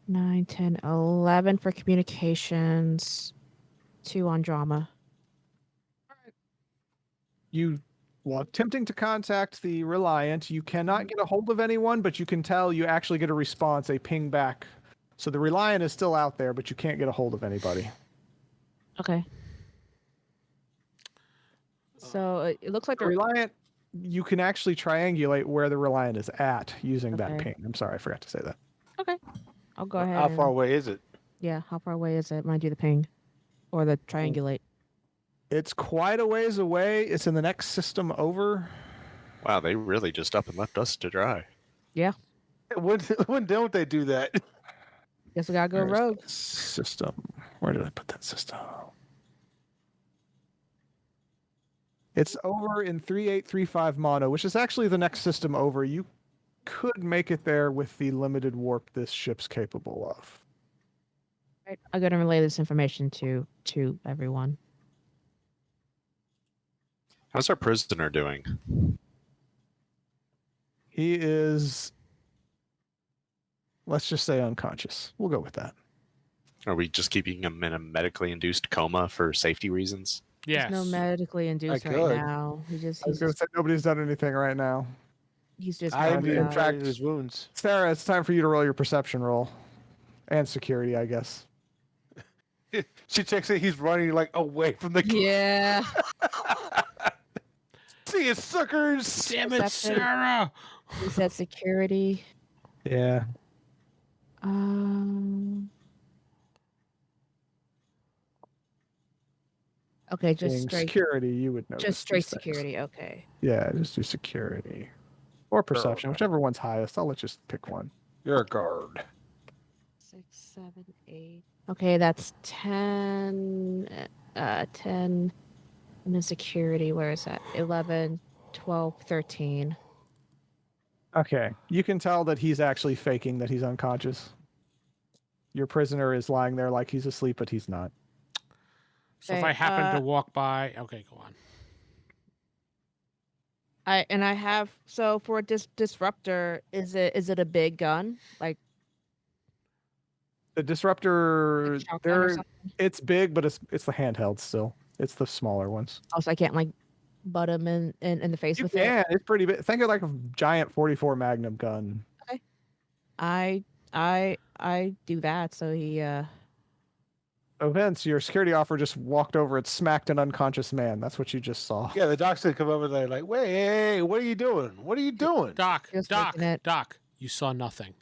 9, 10, 11 for communications. 2 on drama. While attempting to contact the Reliant, you cannot get a hold of anyone, but you can tell you actually get a response, a ping back. So the Reliant is still out there, but you can't get a hold of anybody. Okay. So it looks like The they're Reliant, you can actually triangulate where the Reliant is at using that Okay. ping. I'm sorry, I forgot to say that. okay. I'll go ahead. How far and- away is it? Yeah, how far away is it when I do the ping? Or the triangulate? It's quite a ways away. It's in the next system over. Wow, they really just up and left us to dry. When don't they do that? Guess we gotta go Where's rogue. the system. Where did I put that system? It's over in 3835 Mono, which is actually the next system over. You could make it there with the limited warp this ship's capable of. Right. I'm gonna relay this information to everyone. How's our prisoner doing? He is, let's just say, unconscious. We'll go with that. Are we just keeping him in a medically induced coma for safety reasons? Yes. He's no medically induced right could. now. I was going to say nobody's done anything right now. He's just I passed mean, in out. fact, his wounds. Sarah, it's time for you to roll your perception roll. And security, I guess. She checks it. He's running like away from the. Yeah. See you, suckers! Damn it, Perception. Sarah! He said security. Yeah. Okay, just Being straight security, you would know. just straight security, okay. Yeah, just do security. Or perception, whichever one's highest. I'll let you pick one. You're a guard. 6, 7, 8. Okay, that's 10 10 and then security, where is that? 11, 12, 13. Okay. You can tell that he's actually faking that he's unconscious. Your prisoner is lying there like he's asleep, but he's not. So if Okay, I happen to walk by, okay, go on. I have, so for a disruptor, is it a big gun? Like The disruptor, a shotgun or there, something? it's big, but it's the handheld still. It's the smaller ones. Also, I can't like butt him in the face You with can. it. It's pretty big. Think of like a giant 44 Magnum gun. I do that, so he Vince, your security officer just walked over and smacked an unconscious man. That's what you just saw. Yeah, the doc's gonna come over there like, wait, hey, what are you doing? What are you doing? Doc, Just Doc, making it. Doc, you saw nothing.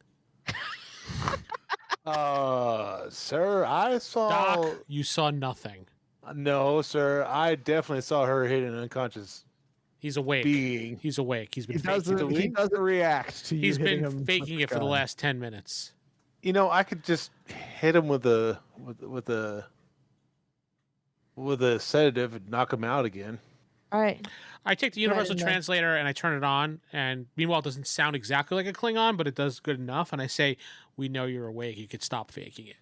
Sir, I saw. Doc, you saw nothing. No, sir, I definitely saw her hit an unconscious He's awake. being. He's awake. He's been He faking doesn't. it. He doesn't react to you. He's hitting been him faking with it for the gun. last 10 minutes. You know, I could just hit him with a sedative and knock him out again. All right. I take the Go ahead universal and, translator and I turn it on, and meanwhile it doesn't sound exactly like a Klingon, but it does good enough, and I say, we know you're awake, you could stop faking it.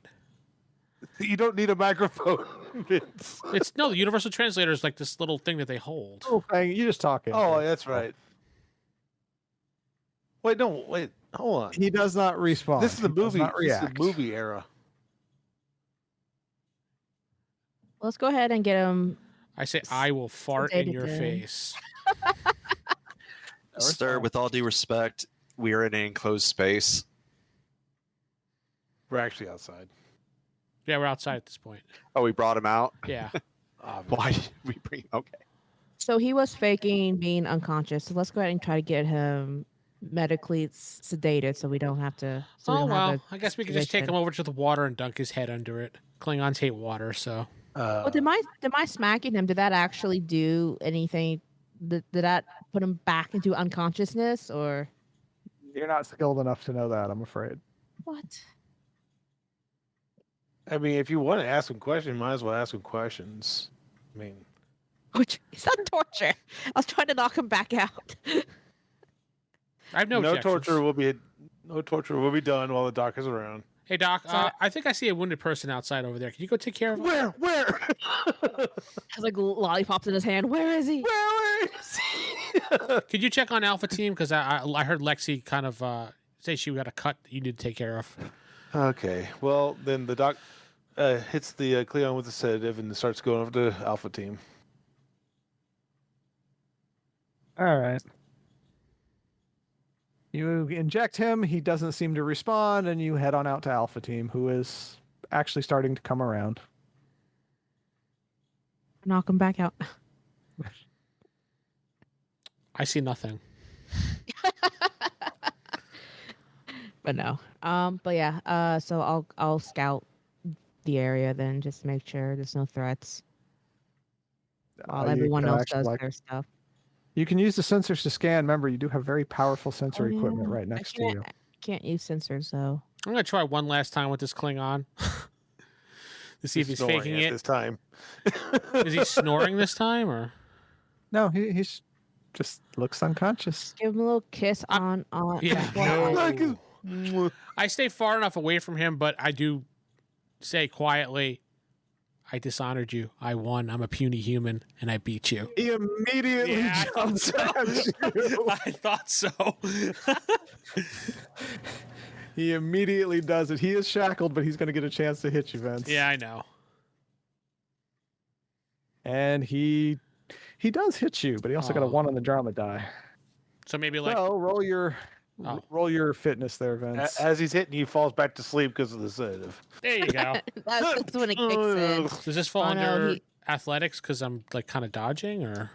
You don't need a microphone, Vince. It's no, the universal translator is like this little thing that they hold. Oh, thing. You just talking. Oh, that's right. Wait, no, wait, hold on. He does not respond. This is the He does movie. not This is the react. movie era. Let's go ahead and get him. I say, I will fart in your Sedated. face. Sir, with all due respect, we are in an enclosed space. We're actually outside. Yeah, we're outside at this point. Oh, we brought him out? Yeah. Why did we bring okay. So he was faking being unconscious. So let's go ahead and try to get him medically sedated, so we don't have to. So we Oh, don't have well, a I guess we could just take situation. him over to the water and dunk his head under it. Klingons hate water, so. Well, did my smacking him? Did that actually do anything? Did that put him back into unconsciousness, or You're not skilled enough to know that, I'm afraid. what? I mean, if you want to ask him questions, you might as well ask him questions. I mean, Which is not torture. I was trying to knock him back out. I have no objections. no torture will be done while the doc is around. Hey, Doc, So- I think I see a wounded person outside over there. Can you go take care of him? Where? Has like lollipops in his hand. Where is he? Where is he? Could you check on Alpha Team? Because I heard Lexi kind of say she got a cut that you need to take care of. Okay, well, then the doc hits the Klingon with the sedative and starts going over to Alpha Team. All right. You inject him. He doesn't seem to respond, and you head on out to Alpha Team, who is actually starting to come around. Knock him back out. I see nothing. But no. But yeah. So I'll scout the area then, just to make sure there's no threats while You everyone can else actually, does like, their stuff. You can use the sensors to scan. Remember, you do have very powerful sensor Oh, equipment yeah. right next to you. Can't use sensors though. I'm going to try one last time with this Klingon to see if he's Snoring faking at it. this time. Is he snoring this time, or? No, he's just looks unconscious. Give him a little kiss on. Yeah. the forehead. No. I stay far enough away from him, but I do say quietly, I dishonored you. I won. I'm a puny human, and I beat you. He immediately Yeah, I jumps thought at you. I thought so. He immediately does it. He is shackled, but he's going to get a chance to hit you, Vince. Yeah, I know. And he does hit you, but he also got a Oh. 1 on the drama die. So maybe like So roll your Oh. roll your fitness there, Vince. As he's hitting, he falls back to sleep because of the sedative. there you go. That's when it kicks in. Does this fall Oh, no, under he- athletics because I'm like kind of dodging, or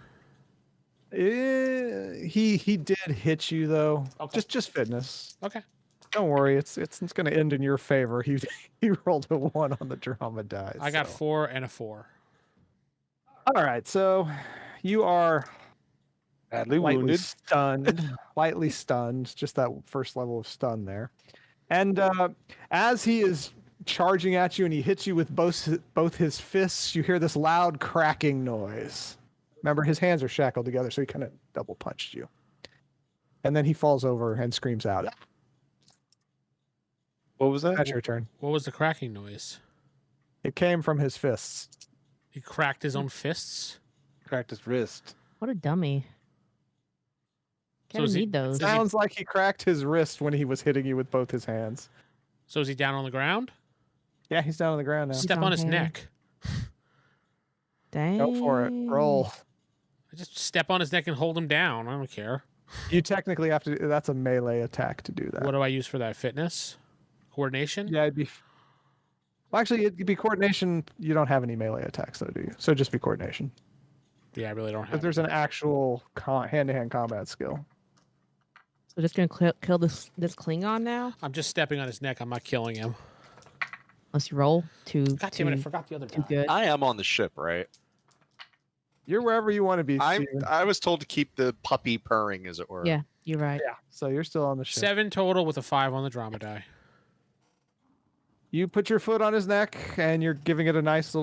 He did hit you though. Okay. Just fitness. okay? Don't worry, it's going to end in your favor. He rolled a 1 on the drama die. I got so. 4 and a 4. All right, so you are Badly lightly wounded. stunned, just that first level of stun there. And as he is charging at you and he hits you with both his fists, you hear this loud cracking noise. Remember, his hands are shackled together, so he kind of double punched you. And then he falls over and screams out. What was that? That's your turn. What was the cracking noise? It came from his fists. He cracked his own fists. Cracked his wrist. What a dummy. So Can't is he- need those. Does he- Sounds like he cracked his wrist when he was hitting you with both his hands. So is he down on the ground? Yeah, he's down on the ground now. Step on on his hand. neck. Dang. Go for it. Roll. I just step on his neck and hold him down. I don't care. You technically have to. That's a melee attack to do that. What do I use for that? Fitness? Coordination? Yeah, it'd be. Well, actually, it'd be coordination. You don't have any melee attacks, though, do you? So just be coordination. Yeah, I really don't If have. there's an actual hand-to-hand combat skill. So just gonna kill this Klingon now. I'm just stepping on his neck. I'm not killing him. Let's roll to. God damn it! I forgot the other Too guy. good. I am on the ship, right? You're wherever you want to be, Steven. I was told to keep the puppy purring, as it were. Yeah, you're right. Yeah. So you're still on the ship. 7 total with a 5 on the drama die. You put your foot on his neck, and you're giving it a nice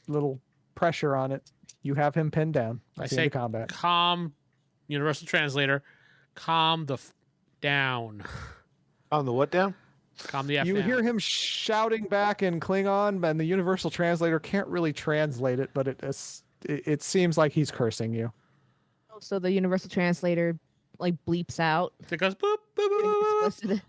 little pressure on it. You have him pinned down. I That's the say, end of combat. calm, Universal Translator, calm the down. On the what down? Calm the F You down. hear him shouting back in Klingon, and the Universal Translator can't really translate it, but it seems like he's cursing you. So the Universal Translator like bleeps out. It goes boop, boop, boop, boop, boop. Explicit.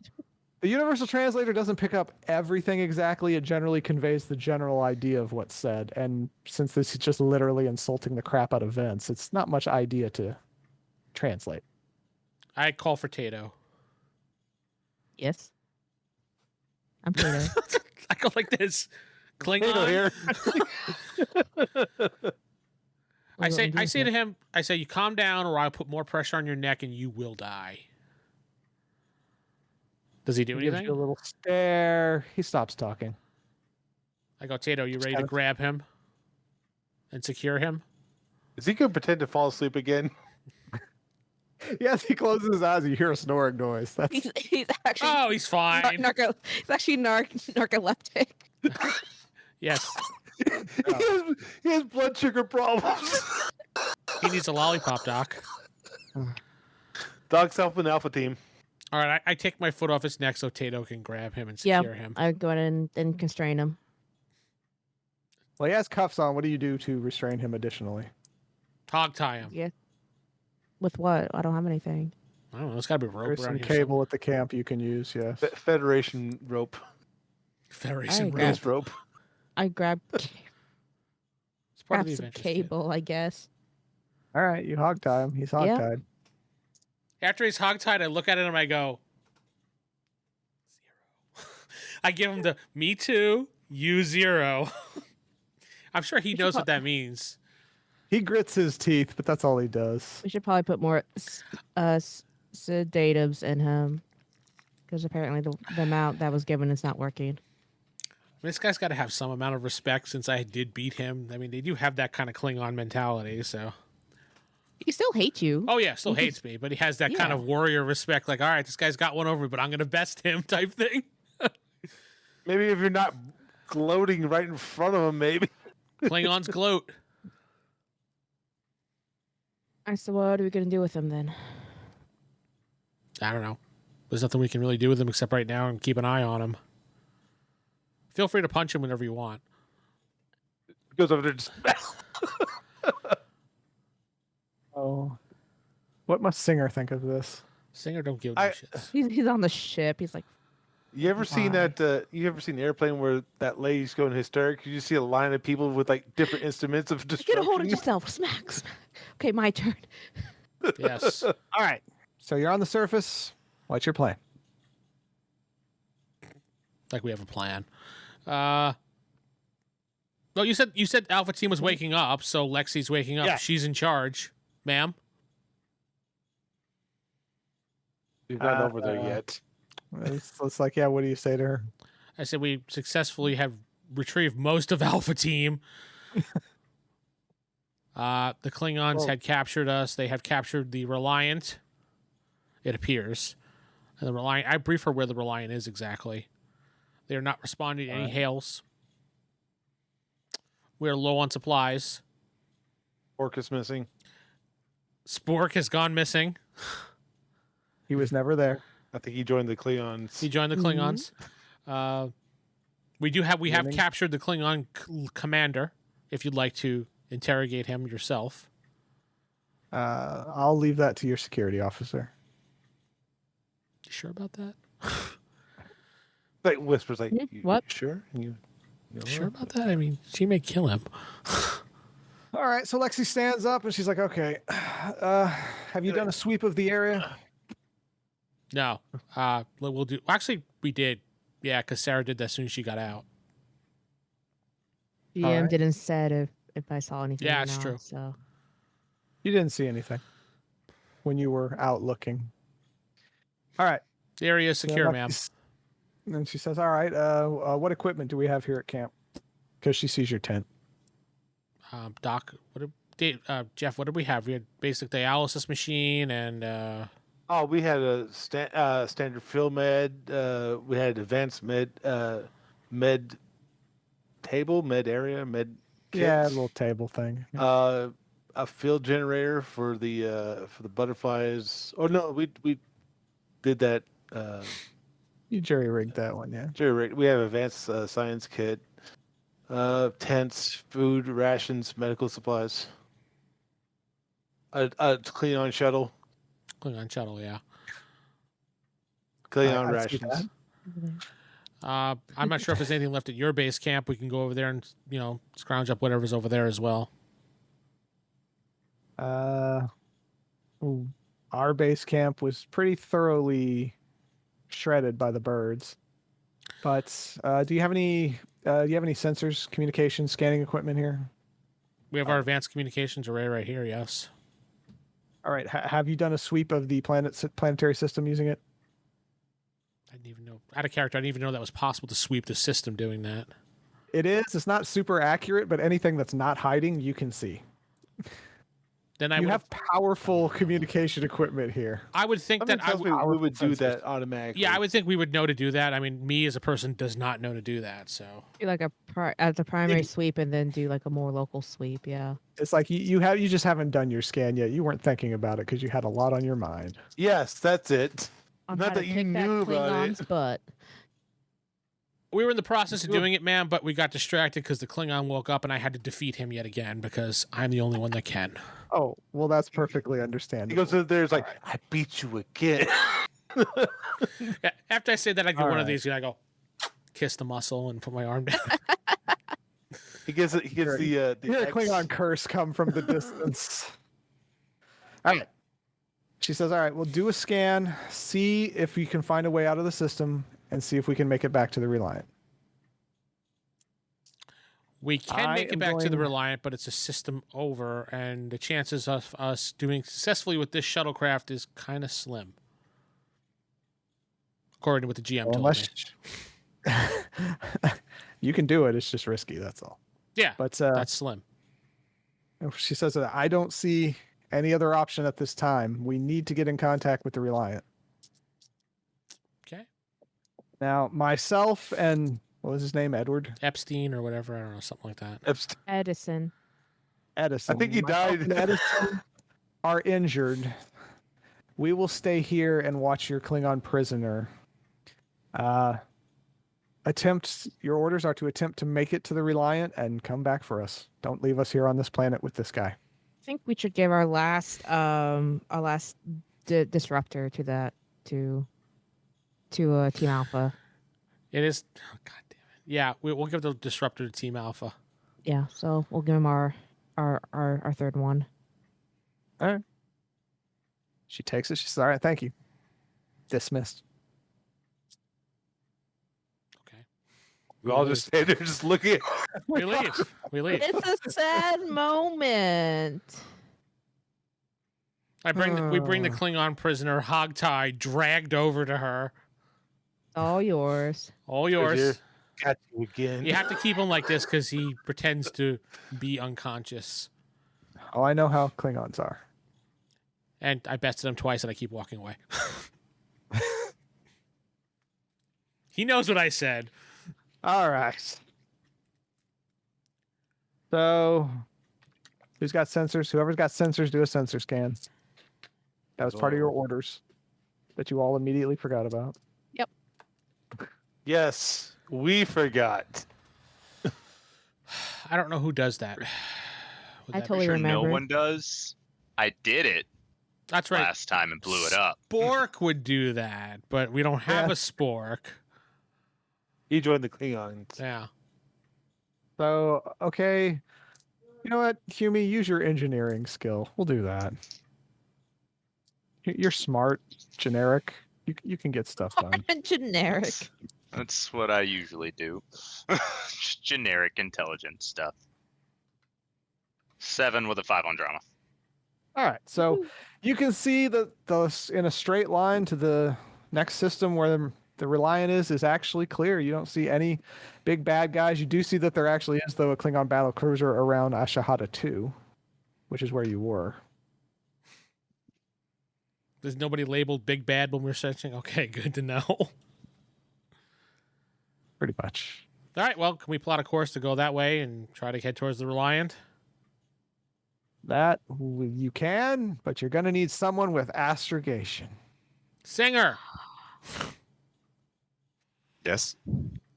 The Universal Translator doesn't pick up everything exactly. It generally conveys the general idea of what's said. And since this is just literally insulting the crap out of Vince, it's not much idea to translate. I call for Tato. Yes. I'm Tato. I go like this. Klingon. here. I say to him, I say, you calm down or I'll put more pressure on your neck and you will die. Does he do He gives anything? you a little stare. He stops talking. I go, Tato, you ready to kind of- grab him and secure him? Is he gonna pretend to fall asleep again? Yes, he closes his eyes. You hear a snoring noise. That's He's actually Oh, he's fine. he's actually narcoleptic. Yes. He has blood sugar problems. He needs a lollipop, Doc. Dog's helping the Alpha team. All right, I take my foot off his neck so Tato can grab him and Yeah, secure him. I go ahead and constrain him. well, he has cuffs on. What do you do to restrain him additionally? Hog tie him. Yeah. With what? I don't have anything. I don't know. There's got to be a rope There's around some here. cable at the camp you can use. Yes. Federation rope. Federation Alright, rope. Gas rope. I grab It's part of the some adventure. cable, I guess. All right, you hog tie him. He's hog tied. After he's hogtied, I look at him and I go, 0. I give him the me too, you 0. I'm sure he knows what that means. He grits his teeth, but that's all he does. We should probably put more sedatives in him. Because apparently the amount that was given is not working. This guy's got to have some amount of respect since I did beat him. I mean, they do have that kind of Klingon mentality, so. He still hates you. Oh, yeah, still He hates me, but he has that kind Yeah. of warrior respect, like, all right, this guy's got one over me, but I'm going to best him type thing. Maybe if you're not gloating right in front of him, maybe. Klingons gloat. All right, so what are we going to do with him then? I don't know. There's nothing we can really do with him except right now and keep an eye on him. Feel free to punch him whenever you want. Goes over there. Just... Oh, what must Singer think of this? Singer don't give I- no shits. He's on the ship. He's like, You ever seen Why? that? You ever seen an airplane where that lady's going hysteric? You see a line of people with like different instruments of get destruction. a hold of yourself. Smack, smack. Okay, my turn. Yes. All right, so you're on the surface. What's your plan? Like we have a plan. Well, you said Alpha Team was waking up, so Lexi's waking up. Yeah. She's in charge, ma'am. We've not over there yet. It's like, yeah. What do you say to her? I said we successfully have retrieved most of Alpha Team. The Klingons Well- had captured us. They have captured the Reliant. It appears. And the Reliant. I brief her where the Reliant is exactly. They are not responding to any hails. We're low on supplies. Orcus missing. Spork has gone missing. He was never there. I think he joined the Klingons. He joined the Klingons. We have Winning. captured the Klingon commander. If you'd like to interrogate him yourself. I'll leave that to your security officer. You sure about that? Like whispers, like, Hmm, "You- what? you sure? You Sure about that? I mean, she may kill him. All right, so Lexi stands up and she's like, "Okay, have you done a sweep of the area?" No. We'll do. Actually, we did. Yeah, because Sarah did that as soon as she got out. GM right. didn't said if I saw anything. Yeah, or it's not, true. So You didn't see anything when you were out looking. All right. The area is So secure, now ma'am. And she says, all right, what equipment do we have here at camp? Because she sees your tent. Doc, Jeff, what did we have? We had basic dialysis machine and Oh, we had a standard field med. We had advanced med table, med area, med kits. Yeah, a little table thing. A field generator for the butterflies. Oh no, we did that. You jerry rigged that one, yeah. We have advanced science kit, tents, food, rations, medical supplies. A Klingon shuttle, Klingon shuttle, yeah. Klingon I see rations. I'm not sure if there's anything left at your base camp. We can go over there and, scrounge up whatever's over there as well. Our base camp was pretty thoroughly shredded by the birds. But do you have any sensors, communication, scanning equipment here? We have our advanced communications array right here, yes. All right. Have you done a sweep of the planetary system using it? I didn't even know. Out of character, I didn't even know that was possible to sweep the system doing that. It is. It's not super accurate, but anything that's not hiding, you can see. Then You have powerful communication equipment here. I would think Something that I tells would. me We would do sensors. that automatically. Yeah, I would think we would know to do that. I mean, me as a person does not know to do that. So do like as a primary sweep and then do like a more local sweep. Yeah. It's like you just haven't done your scan yet. You weren't thinking about it because you had a lot on your mind. Yes, that's it. On Not how to that you kick knew about Klingon's it. butt. we were in the process of doing it, man, but we got distracted because the Klingon woke up and I had to defeat him yet again because I'm the only one that can. Oh, well, that's perfectly He understandable. goes in there, it's like, I beat you again. Yeah, after I say that, I do All one of right. these. I go, kiss the muscle and put my arm down. He gets the You hear a X. Klingon curse come from the distance. All right. She says, all right, we'll do a scan, see if we can find a way out of the system, and see if we can make it back to the Reliant. We can I make it am back to the going- Reliant, but it's a system over, and the chances of us doing successfully with this shuttlecraft is kind of slim. According to what the GM told me. You can do it, it's just risky, that's all. Yeah, But that's slim. she says that I don't see any other option at this time. We need to get in contact with the Reliant. Okay. Now, myself and what was his name? Edward? Epstein or whatever. I don't know, something like that. Edison. Edison. I think he Myself died. and Edison are injured. We will stay here and watch your Klingon prisoner. Your orders are to attempt to make it to the Reliant and come back for us. Don't leave us here on this planet with this guy. I think we should give our last disruptor to Team Alpha. It is. Oh, God damn it. Yeah, we'll give the disruptor to Team Alpha. Yeah, so we'll give him our third one. All right. She takes it. She says, all right, thank you. Dismissed. Okay. We all just stand there just looking at We leave. We leave. It's a sad moment. We bring the Klingon prisoner, hogtied, dragged over to her. All yours. All yours. Got you again. You have to keep him like this because he pretends to be unconscious. Oh, I know how Klingons are. And I bested him twice and I keep walking away. He knows what I said. All right. So, who's got sensors? Whoever's got sensors, do a sensor scan. That was part of your orders that you all immediately forgot about. Yes, we forgot. I don't know who does that. I totally Sure, remember. no one does. I did it That's right. last time and blew it up. Spork would do that, but we don't have Yeah. a Spork. He joined the Klingons. Yeah. So, okay. You know what, Humi, use your engineering skill. We'll do that. You're smart, generic. You can get stuff done. Generic. That's what I usually do. Just generic intelligence stuff. 7 with a 5 on drama. All right, so you can see that in a straight line to the next system where the Reliant is actually clear. You don't see any big bad guys. You do see that there actually is, though, a Klingon battle cruiser around Ashahata 2, which is where you were. There's nobody labeled big bad when we're searching. Okay, good to know. Pretty much. All right, well, can we plot a course to go that way and try to head towards the Reliant? That you can, but you're going to need someone with astrogation. Singer! Yes.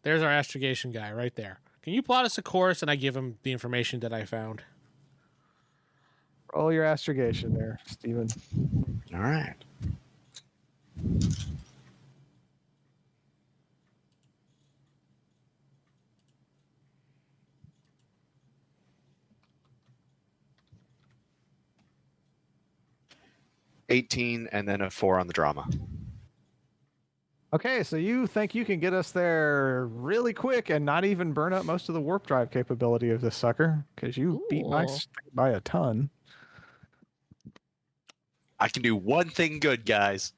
There's our astrogation guy right there. Can you plot us a course and I give him the information that I found? Roll your astrogation there, Steven. All right. $18 and then a 4 on the drama. Okay, so you think you can get us there really quick and not even burn up most of the warp drive capability of this sucker? Because you beat my Cool. speed by a ton. I can do one thing good, guys.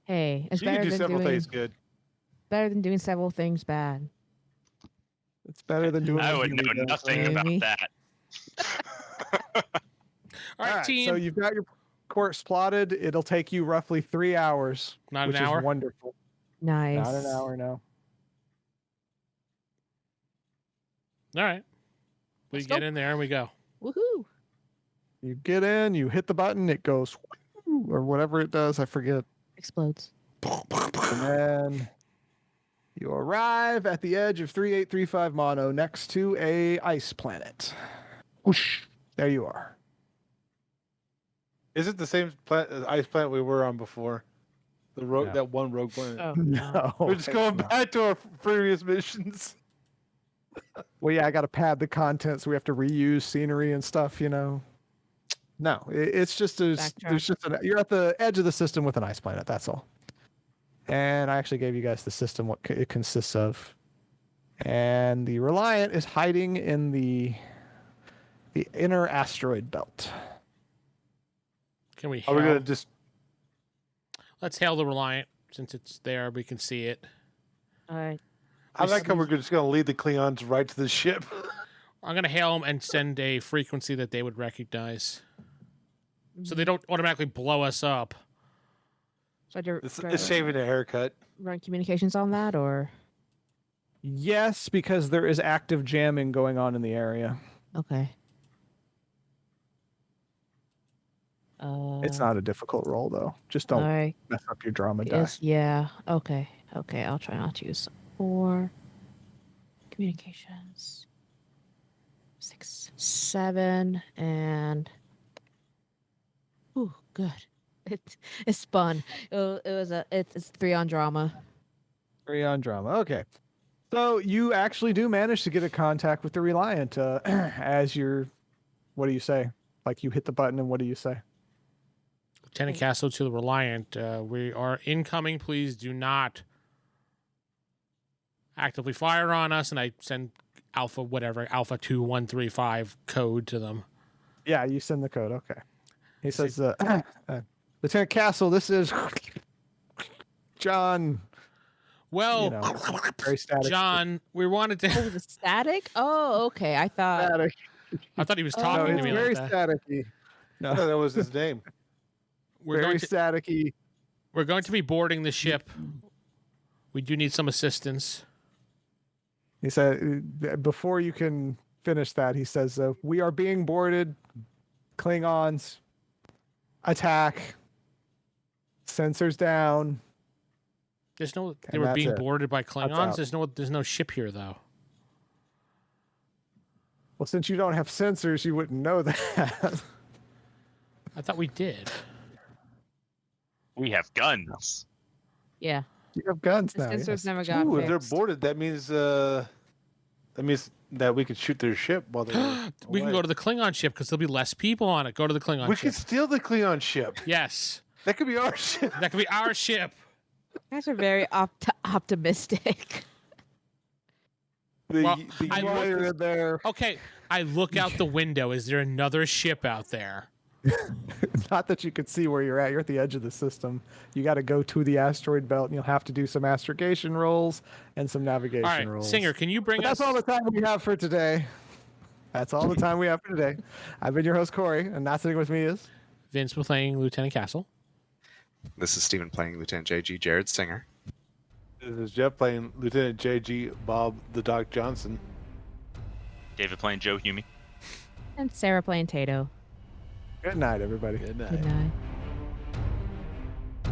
Hey, it's You can better do than several doing things good. doing several things bad. It's better than doing. I what would you know did. nothing about Amy. that. All right, team. so you've got your course plotted. It'll take you roughly 3 hours, Not which an hour? is wonderful. Nice. Not an hour, no. All right. We Let's get go. in there and we go. Woohoo! You get in, you hit the button, it goes, or whatever it does, I forget. Explodes. And then you arrive at the edge of 3835 Mono next to a ice planet. Whoosh, there you are. Is it the same ice planet we were on before? The rogue, No. that one rogue planet. Oh No, We're just it's going not. back to our previous missions. Well, yeah, I got to pad the content, so we have to reuse scenery and stuff, you know. No, it's just there's just you're at the edge of the system with an ice planet. That's all. And I actually gave you guys the system, what it consists of. And the Reliant is hiding in the inner asteroid belt. Can we Are we hail? gonna just? Let's hail the Reliant. Since it's there, we can see it. All right. I like how we're just gonna lead the Klingons right to the ship. I'm going to hail them and send a frequency that they would recognize. So they don't automatically blow us up. So do It's shaving a haircut. run communications on that, or Yes, because there is active jamming going on in the area. okay. It's not a difficult roll, though. Just All don't right. mess up your drama die. Yes. Yeah. Okay. Okay. I'll try not to use 4 communications. 6, 7, and ooh, good. It spun. It's 3 on drama. 3 on drama. Okay. So you actually do manage to get a contact with the Reliant as you're. What do you say? Like you hit the button, and what do you say? Lieutenant Castle to the Reliant. We are incoming. Please do not actively fire on us. And I send Alpha 2135 code to them. Yeah, you send the code. Okay. He says, Lieutenant Castle, this is John. Well, You know, very static. John, we wanted to. Oh, the static? Oh, okay. I thought. Static. I thought he was Oh, No, talking it's to me very like that. staticky. I thought that was his name. We're Very going to staticky. we're going to be boarding the ship. We do need some assistance. He said, before you can finish that, he says, we are being boarded. Klingons. Attack. Sensors down. There's no. They And were that's being it. boarded by out. Klingons. There's no ship here though. Well, since you don't have sensors, you wouldn't know that. I thought we did. We have guns. Yeah. You have guns The now. sensors yes. never got Ooh, if they're fixed. boarded, that means that we could shoot their ship while they're. We can go to the Klingon ship because there'll be less people on it. Go to the Klingon We ship. could steal the Klingon ship. Yes, That could be our ship. that could be our ship. guys are very optimistic. Well, The I While looked- you're in there, Okay, I look out the window. Is there another ship out there? not that you could see where you're at. You're at the edge of the system. You got to go to the asteroid belt, and you'll have to do some astrogation rolls and some navigation All right, rolls. Singer, can you bring But us? that's all the time we have for today. That's all the time we have for today. I've been your host, Corey, and not sitting with me is... Vince playing Lieutenant Castle. This is Stephen playing Lieutenant J.G. Jared Singer. This is Jeff playing Lieutenant J.G. Bob the Doc Johnson. David playing Joe Hume. And Sarah playing Tato. Good night, everybody. Good night. Good night.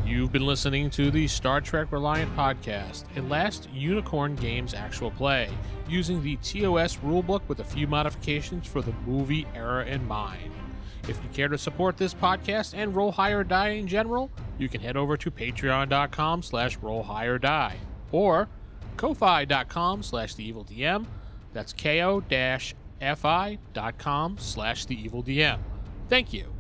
You've been listening to the Star Trek Reliant podcast, a Last Unicorn Games actual play, using the TOS rulebook with a few modifications for the movie era in mind. If you care to support this podcast and Roll High or Die in general, you can head over to patreon.com/rollhighdie or ko-fi.com/theevildm. That's ko-fi.com/theevildm. Thank you.